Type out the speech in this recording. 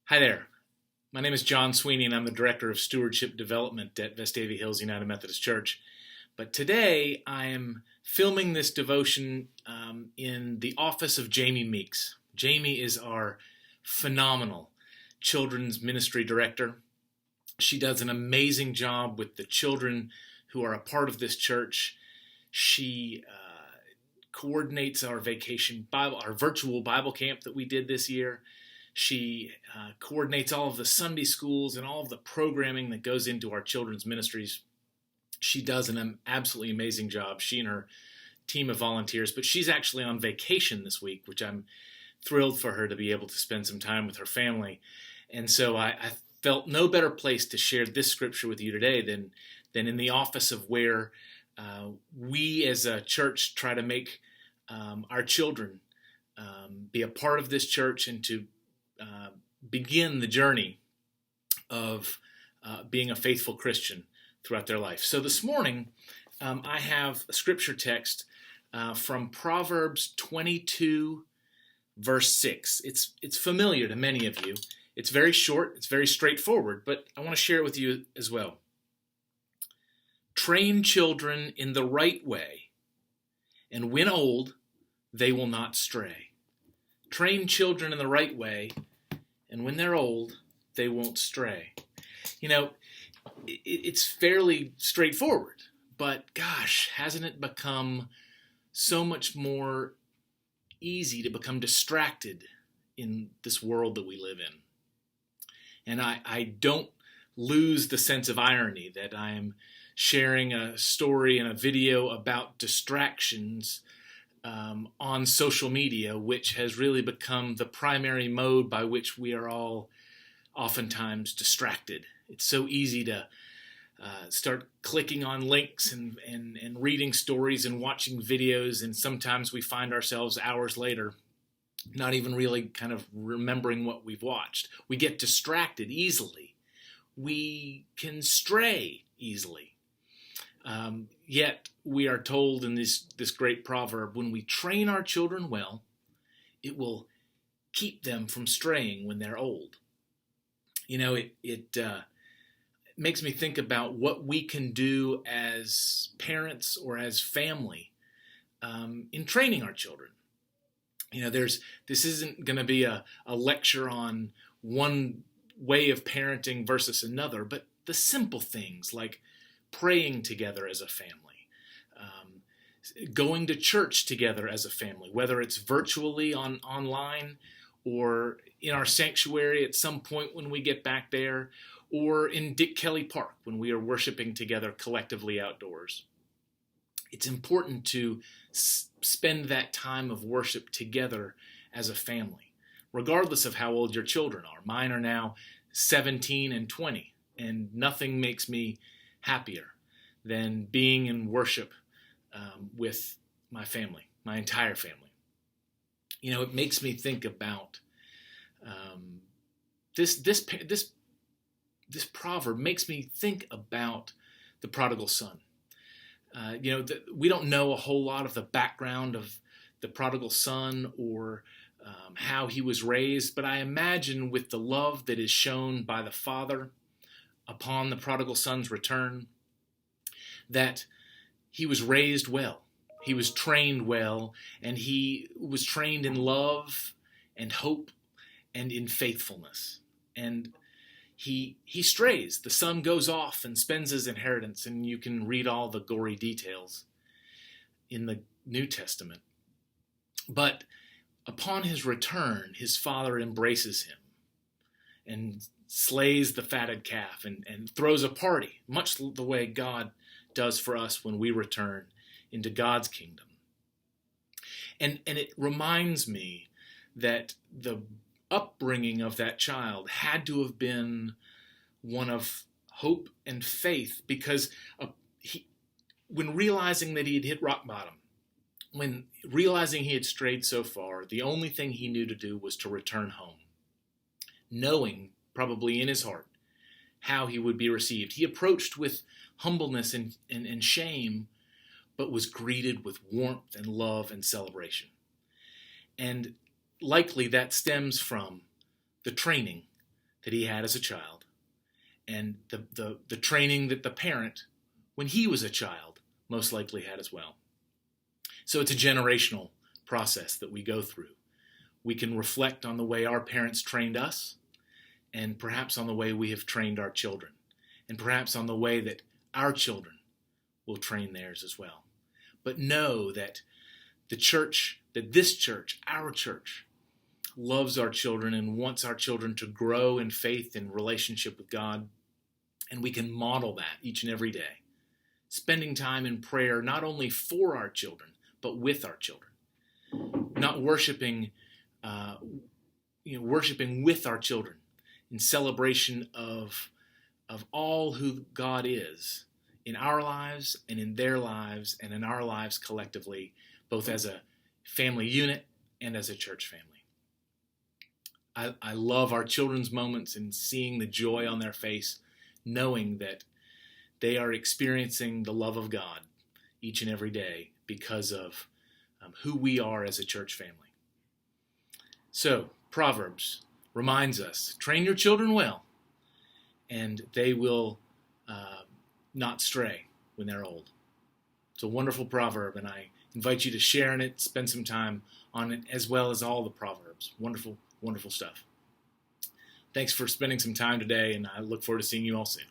Hi there. My name is John Sweeney, and I'm the Director of Stewardship Development at Vestavia Hills United Methodist Church. But today I am filming this devotion in the office of Jamie Meeks. Jamie is our phenomenal children's ministry director. She does an amazing job with the children who are a part of this church. She coordinates our virtual Bible camp that we did this year. She coordinates all of the Sunday schools and all of the programming that goes into our children's ministries. She does an absolutely amazing job, she and her team of volunteers, but she's actually on vacation this week, which I'm thrilled for her to be able to spend some time with her family. And so I felt no better place to share this scripture with you today than in the office of where we as a church try to make our children be a part of this church and to begin the journey of being a faithful Christian throughout their life. So this morning, I have a scripture text from Proverbs 22, verse 6. It's familiar to many of you. It's very short, it's very straightforward, but I want to share it with you as well. Train children in the right way, and when old, they will not stray. Train children in the right way, and when they're old, they won't stray. You know, it's fairly straightforward, but gosh, hasn't it become so much more easy to become distracted in this world that we live in? And I don't lose the sense of irony that I am sharing a story and a video about distractions on social media, which has really become the primary mode by which we are all oftentimes distracted. It's so easy to start clicking on links and reading stories and watching videos, and sometimes we find ourselves hours later not even really kind of remembering what we've watched. We get distracted easily. We can stray easily. Yet we are told in this great proverb, when we train our children well, it will keep them from straying when they're old. You know, it makes me think about what we can do as parents or as family in training our children. You know, this isn't going to be a lecture on one way of parenting versus another, but the simple things like praying together as a family, going to church together as a family, whether it's virtually online or in our sanctuary at some point when we get back there, or in Dick Kelly Park when we are worshiping together collectively outdoors. It's important to spend that time of worship together as a family, regardless of how old your children are. Mine are now 17 and 20, and nothing makes me happier than being in worship with my family, my entire family. You know, it makes me think about this proverb makes me think about the prodigal son. We don't know a whole lot of the background of the prodigal son or how he was raised, but I imagine with the love that is shown by the father upon the prodigal son's return, that he was raised well, he was trained well, and he was trained in love and hope and in faithfulness. And he strays. The son goes off and spends his inheritance, and you can read all the gory details in the New Testament. But upon his return, his father embraces him and slays the fatted calf and throws a party, much the way God does for us when we return into God's kingdom. And it reminds me that the upbringing of that child had to have been one of hope and faith, because when realizing that he had hit rock bottom, when realizing he had strayed so far, the only thing he knew to do was to return home, knowing probably in his heart how he would be received. He approached with humbleness and shame, but was greeted with warmth and love and celebration. And likely that stems from the training that he had as a child, and the training that the parent, when he was a child, most likely had as well. So it's a generational process that we go through. We can reflect on the way our parents trained us, and perhaps on the way we have trained our children, and perhaps on the way that our children will train theirs as well. But know that this church, our church, loves our children and wants our children to grow in faith and relationship with God. And we can model that each and every day, spending time in prayer not only for our children, but with our children. Not worshiping with our children in celebration of all who God is in our lives and in their lives and in our lives collectively, both as a family unit and as a church family. I love our children's moments and seeing the joy on their face, knowing that they are experiencing the love of God each and every day because of who we are as a church family. So, Proverbs reminds us, train your children well, and they will not stray when they're old. It's a wonderful proverb, and I invite you to share in it, spend some time on it, as well as all the Proverbs. Wonderful, wonderful stuff. Thanks for spending some time today, and I look forward to seeing you all soon.